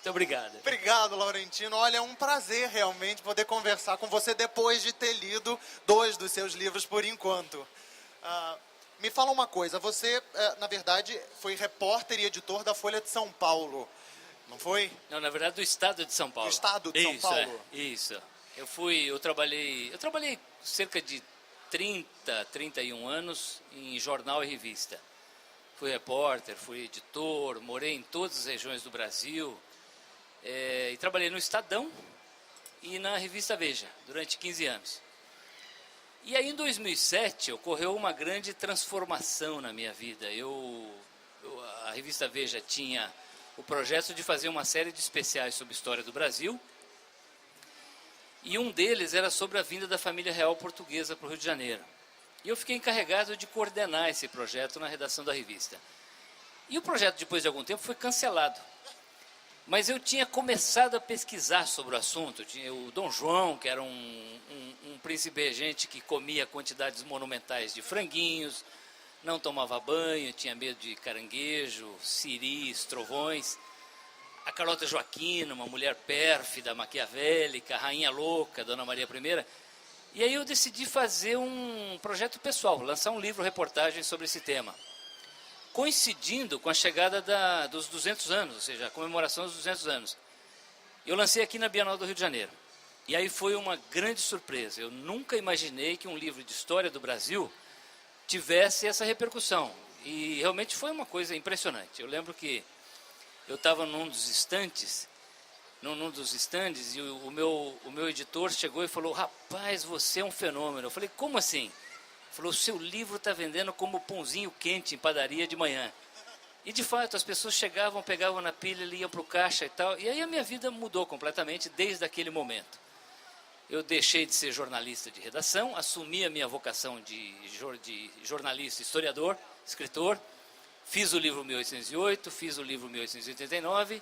Muito obrigado. Obrigado, Laurentino. Olha, é um prazer realmente poder conversar com você depois de ter lido 2 dos seus livros por enquanto. Me fala uma coisa, você, na verdade, foi repórter e editor da Folha de São Paulo, não foi? Não, na verdade, do Estado de São Paulo. Do Estado de São Paulo? Isso. Eu trabalhei cerca de 31 anos em jornal e revista. Fui repórter, fui editor, morei em todas as regiões do Brasil, e trabalhei no Estadão e na revista Veja, durante 15 anos. E aí, em 2007, ocorreu uma grande transformação na minha vida. A revista Veja tinha o projeto de fazer uma série de especiais sobre a história do Brasil, e um deles era sobre a vinda da família real portuguesa para o Rio de Janeiro. E eu fiquei encarregado de coordenar esse projeto na redação da revista. E o projeto, depois de algum tempo, foi cancelado. Mas eu tinha começado a pesquisar sobre o assunto. Tinha o Dom João, que era um príncipe regente que comia quantidades monumentais de franguinhos, não tomava banho, tinha medo de caranguejo, siris, trovões. A Carlota Joaquina, uma mulher pérfida, maquiavélica, rainha louca, Dona Maria I. E aí eu decidi fazer um projeto pessoal, lançar um livro-reportagem sobre esse tema, coincidindo com a chegada dos 200 anos, ou seja, a comemoração dos 200 anos. Eu lancei aqui na Bienal do Rio de Janeiro. E aí foi uma grande surpresa. Eu nunca imaginei que um livro de história do Brasil tivesse essa repercussão. E realmente foi uma coisa impressionante. Eu lembro que eu estava num dos estandes, e o meu editor chegou e falou: rapaz, você é um fenômeno. Eu falei: como assim? Ele falou: o seu livro está vendendo como pãozinho quente em padaria de manhã. E de fato, as pessoas chegavam, pegavam na pilha, iam para o caixa e tal. E aí a minha vida mudou completamente desde aquele momento. Eu deixei de ser jornalista de redação, assumi a minha vocação de jornalista, historiador, escritor. Fiz o livro 1808, fiz o livro 1889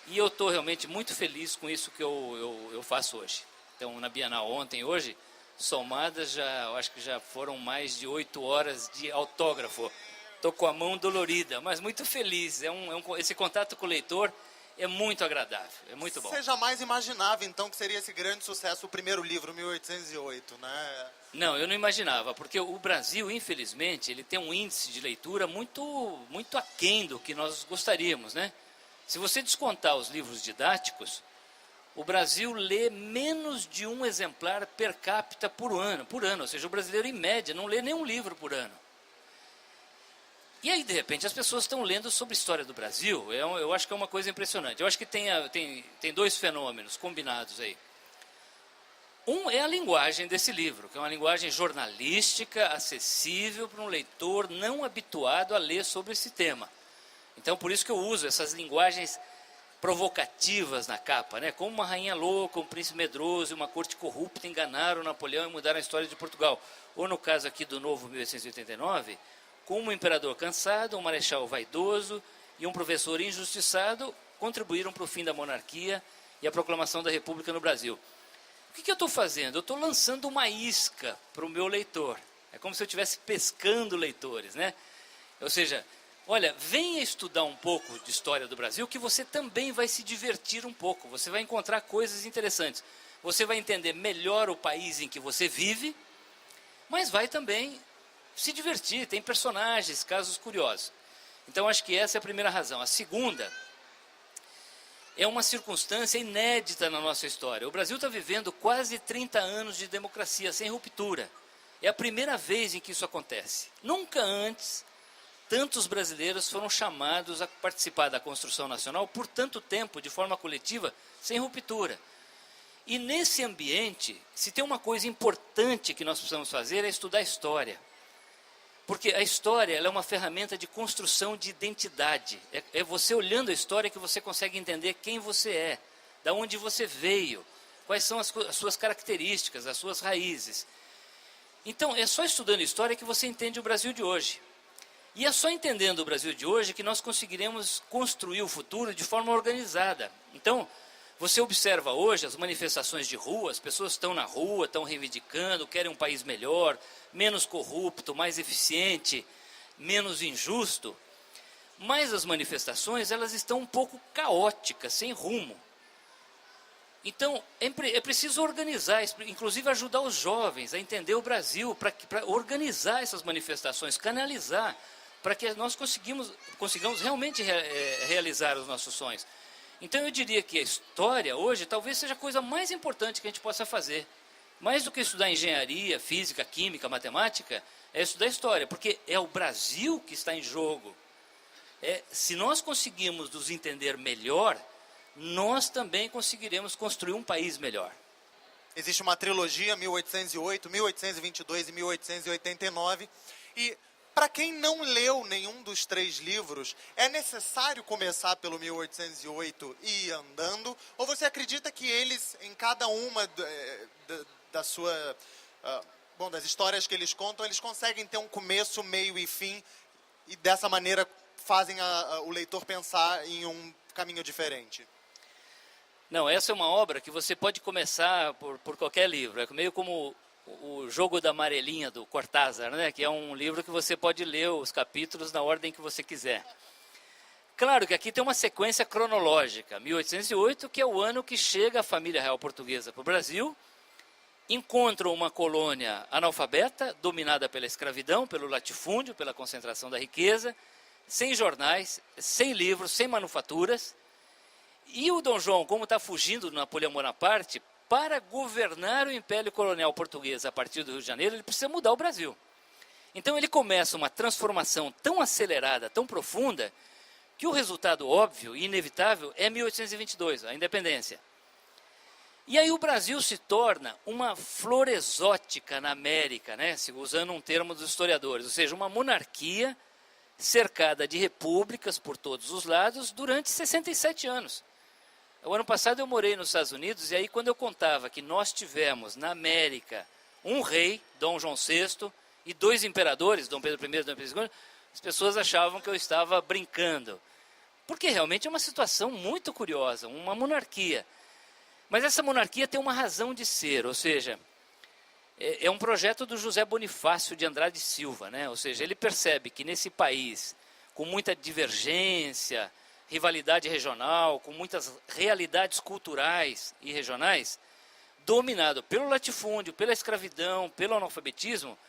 e eu estou realmente muito feliz com isso que eu faço hoje. Então, na Bienal ontem e hoje, somadas, eu acho que já foram mais de 8 horas de autógrafo. Estou com a mão dolorida, mas muito feliz. Esse contato com o leitor é muito agradável, é muito bom. Você jamais imaginava, então, que seria esse grande sucesso, o primeiro livro, 1808, né? Não, eu não imaginava, porque o Brasil, infelizmente, ele tem um índice de leitura muito aquém do que nós gostaríamos, né? Se você descontar os livros didáticos, o Brasil lê menos de um exemplar per capita por ano, ou seja, o brasileiro, em média, não lê nenhum livro por ano. E aí, de repente, as pessoas estão lendo sobre a história do Brasil. Eu acho que é uma coisa impressionante. Eu acho que tem 2 fenômenos combinados aí. Um é a linguagem desse livro, que é uma linguagem jornalística, acessível para um leitor não habituado a ler sobre esse tema. Então, por isso que eu uso essas linguagens provocativas na capa, né? Como uma rainha louca, um príncipe medroso e uma corte corrupta enganaram Napoleão e mudaram a história de Portugal. Ou, no caso aqui do novo 1889... como um imperador cansado, um marechal vaidoso e um professor injustiçado contribuíram para o fim da monarquia e a proclamação da República no Brasil. O que eu estou fazendo? Eu estou lançando uma isca para o meu leitor. É como se eu estivesse pescando leitores, né? Ou seja, olha, venha estudar um pouco de história do Brasil, que você também vai se divertir um pouco. Você vai encontrar coisas interessantes. Você vai entender melhor o país em que você vive, mas vai também se divertir, tem personagens, casos curiosos. Então, acho que essa é a primeira razão. A segunda é uma circunstância inédita na nossa história. O Brasil está vivendo quase 30 anos de democracia, sem ruptura. É a primeira vez em que isso acontece. Nunca antes, tantos brasileiros foram chamados a participar da construção nacional por tanto tempo, de forma coletiva, sem ruptura. E nesse ambiente, se tem uma coisa importante que nós precisamos fazer, é estudar a história. Porque a história, ela é uma ferramenta de construção de identidade. É você olhando a história que você consegue entender quem você é, de onde você veio, quais são as suas características, as suas raízes. Então, é só estudando história que você entende o Brasil de hoje. E é só entendendo o Brasil de hoje que nós conseguiremos construir o futuro de forma organizada. Então, você observa hoje as manifestações de rua, as pessoas estão na rua, estão reivindicando, querem um país melhor, menos corrupto, mais eficiente, menos injusto. Mas as manifestações, elas estão um pouco caóticas, sem rumo. Então, é preciso organizar, inclusive ajudar os jovens a entender o Brasil, para organizar essas manifestações, canalizar, para que nós consigamos realmente realizar os nossos sonhos. Então, eu diria que a história, hoje, talvez seja a coisa mais importante que a gente possa fazer. Mais do que estudar engenharia, física, química, matemática, é estudar história, porque é o Brasil que está em jogo. Se nós conseguirmos nos entender melhor, nós também conseguiremos construir um país melhor. Existe uma trilogia, 1808, 1822 e 1889, e para quem não leu nenhum dos 3 livros, é necessário começar pelo 1808 e ir andando, ou você acredita que eles, em cada uma das histórias que eles contam, eles conseguem ter um começo, meio e fim, e dessa maneira fazem o leitor pensar em um caminho diferente? Não, essa é uma obra que você pode começar por qualquer livro. É meio como o Jogo da Amarelinha, do Cortázar, né? Que é um livro que você pode ler os capítulos na ordem que você quiser. Claro que aqui tem uma sequência cronológica. 1808, que é o ano que chega a família real portuguesa para o Brasil, encontra uma colônia analfabeta, dominada pela escravidão, pelo latifúndio, pela concentração da riqueza, sem jornais, sem livros, sem manufaturas. E o Dom João, como está fugindo do Napoleão Bonaparte, para governar o Império Colonial Português a partir do Rio de Janeiro, ele precisa mudar o Brasil. Então ele começa uma transformação tão acelerada, tão profunda, que o resultado óbvio e inevitável é 1822, a independência. E aí o Brasil se torna uma flor exótica na América, né? Usando um termo dos historiadores, ou seja, uma monarquia cercada de repúblicas por todos os lados durante 67 anos. O ano passado eu morei nos Estados Unidos, e aí quando eu contava que nós tivemos na América um rei, Dom João VI, e 2 imperadores, Dom Pedro I e Dom Pedro II, as pessoas achavam que eu estava brincando. Porque realmente é uma situação muito curiosa, uma monarquia. Mas essa monarquia tem uma razão de ser, ou seja, é um projeto do José Bonifácio de Andrade Silva, né? Ou seja, ele percebe que nesse país, com muita divergência, rivalidade regional, com muitas realidades culturais e regionais, dominado pelo latifúndio, pela escravidão, pelo analfabetismo,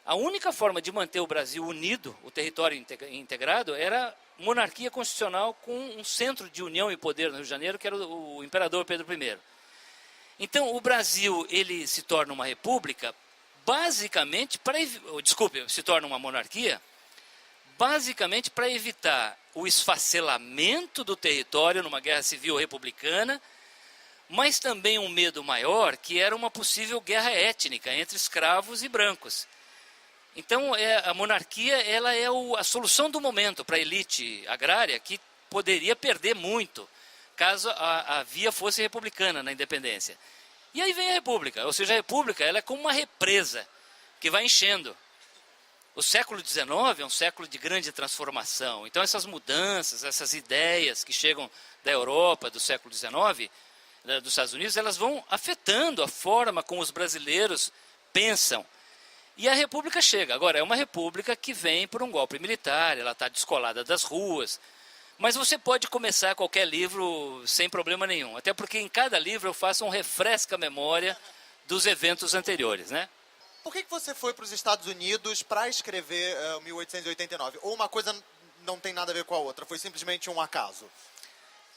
a única forma de manter o Brasil unido, o território integrado, era monarquia constitucional com um centro de união e poder no Rio de Janeiro, que era o imperador Pedro I. Então, o Brasil, ele se torna uma república, basicamente, se torna uma monarquia, basicamente para evitar o esfacelamento do território numa guerra civil republicana, mas também um medo maior, que era uma possível guerra étnica entre escravos e brancos. Então, a monarquia ela é a solução do momento para a elite agrária, que poderia perder muito, caso a via fosse republicana na independência. E aí vem a república, ou seja, a república ela é como uma represa que vai enchendo. O século XIX é um século de grande transformação. Então essas mudanças, essas ideias que chegam da Europa, do século XIX, dos Estados Unidos, elas vão afetando a forma como os brasileiros pensam. E a república chega. Agora, é uma república que vem por um golpe militar, ela está descolada das ruas. Mas você pode começar qualquer livro sem problema nenhum. Até porque em cada livro eu faço um refresca-memória dos eventos anteriores, né? Por que você foi para os Estados Unidos para escrever 1889? Ou uma coisa não tem nada a ver com a outra, foi simplesmente um acaso?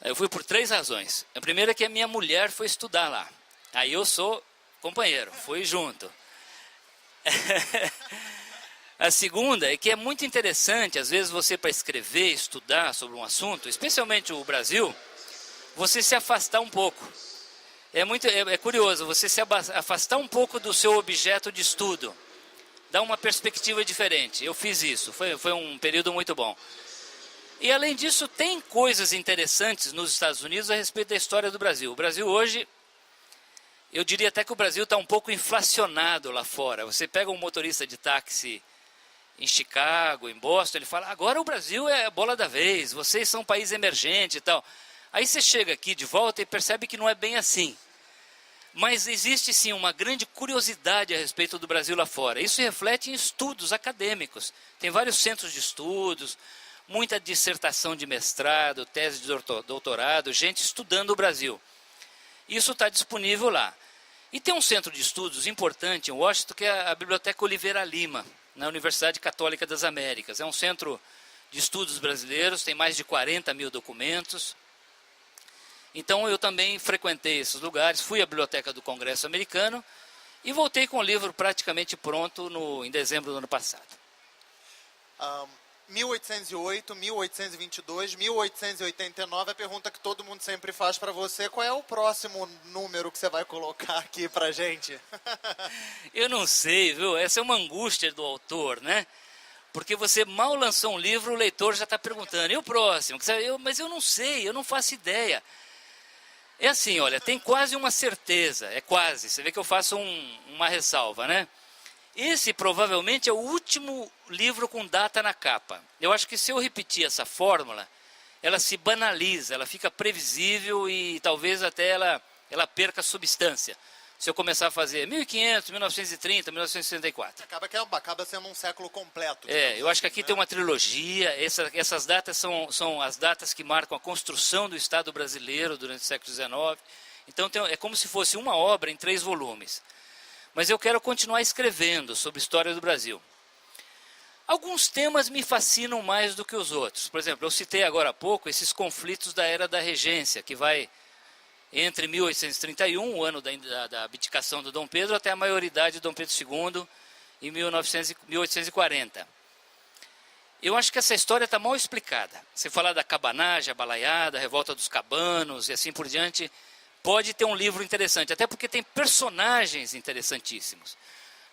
Eu fui por 3 razões. A primeira é que a minha mulher foi estudar lá. Aí eu sou companheiro, fui junto. A segunda é que é muito interessante, às vezes você para escrever, estudar sobre um assunto, especialmente o Brasil, você se afastar um pouco. É curioso, você se afastar um pouco do seu objeto de estudo, dar uma perspectiva diferente. Eu fiz isso, foi um período muito bom. E além disso, tem coisas interessantes nos Estados Unidos a respeito da história do Brasil. O Brasil hoje, eu diria até que o Brasil está um pouco inflacionado lá fora. Você pega um motorista de táxi em Chicago, em Boston, ele fala, agora o Brasil é a bola da vez, vocês são um país emergente e tal. Aí você chega aqui de volta e percebe que não é bem assim. Mas existe sim uma grande curiosidade a respeito do Brasil lá fora. Isso se reflete em estudos acadêmicos. Tem vários centros de estudos, muita dissertação de mestrado, tese de doutorado, gente estudando o Brasil. Isso está disponível lá. E tem um centro de estudos importante em Washington, que é a Biblioteca Oliveira Lima, na Universidade Católica das Américas. É um centro de estudos brasileiros, tem mais de 40 mil documentos. Então eu também frequentei esses lugares, fui à Biblioteca do Congresso Americano e voltei com o livro praticamente pronto em dezembro do ano passado. 1808, 1822, 1889, a pergunta que todo mundo sempre faz para você, qual é o próximo número que você vai colocar aqui para gente? Eu não sei, viu? Essa é uma angústia do autor, né? Porque você mal lançou um livro, o leitor já está perguntando, e o próximo? Mas eu não sei, eu não faço ideia. É assim, olha, tem quase uma certeza, é quase, você vê que eu faço uma ressalva, né? Esse provavelmente é o último livro com data na capa. Eu acho que se eu repetir essa fórmula, ela se banaliza, ela fica previsível e talvez até ela perca substância. Se eu começar a fazer 1500, 1930, 1964. Acaba sendo um século completo. Eu acho que aqui tem uma trilogia, essas datas são as datas que marcam a construção do Estado brasileiro durante o século XIX. Então é como se fosse uma obra em 3 volumes. Mas eu quero continuar escrevendo sobre a história do Brasil. Alguns temas me fascinam mais do que os outros. Por exemplo, eu citei agora há pouco esses conflitos da Era da Regência, que vai entre 1831, o ano da abdicação do Dom Pedro, até a maioridade de Dom Pedro II, em 1840. Eu acho que essa história está mal explicada. Se falar da cabanagem, a balaiada, a revolta dos cabanos e assim por diante, pode ter um livro interessante, até porque tem personagens interessantíssimos.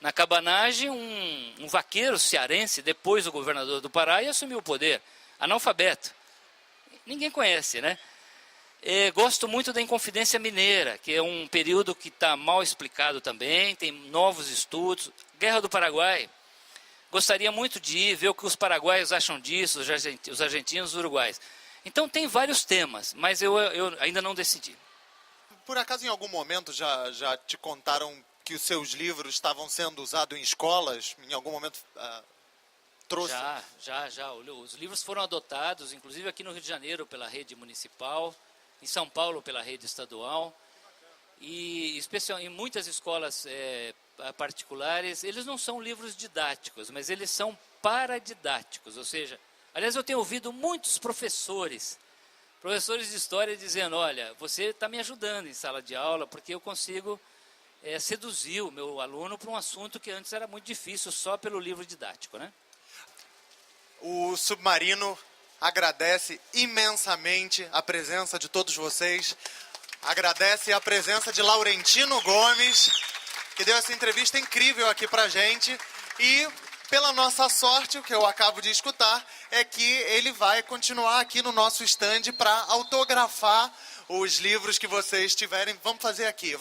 Na cabanagem, um vaqueiro cearense, depois o governador do Pará, e assumiu o poder, analfabeto. Ninguém conhece, né? Gosto muito da Inconfidência Mineira, que é um período que está mal explicado também, tem novos estudos. Guerra do Paraguai, gostaria muito de ir, ver o que os paraguaios acham disso, os argentinos, os uruguaios. Então tem vários temas, mas eu ainda não decidi. Por acaso em algum momento já te contaram que os seus livros estavam sendo usados em escolas? Em algum momento trouxe? Já. Os livros foram adotados, inclusive aqui no Rio de Janeiro pela rede municipal, em São Paulo pela rede estadual, e em muitas escolas particulares, eles não são livros didáticos, mas eles são paradidáticos, ou seja, aliás eu tenho ouvido muitos professores de história dizendo, olha, você está me ajudando em sala de aula, porque eu consigo seduzir o meu aluno para um assunto que antes era muito difícil, só pelo livro didático, né? O Submarino agradece imensamente a presença de todos vocês, agradece a presença de Laurentino Gomes, que deu essa entrevista incrível aqui pra gente, e pela nossa sorte, o que eu acabo de escutar, é que ele vai continuar aqui no nosso stand para autografar os livros que vocês tiverem. Vamos fazer aqui.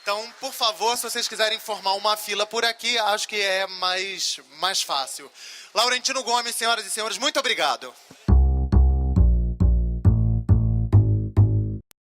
Então, por favor, se vocês quiserem formar uma fila por aqui, acho que é mais fácil. Laurentino Gomes, senhoras e senhores, muito obrigado.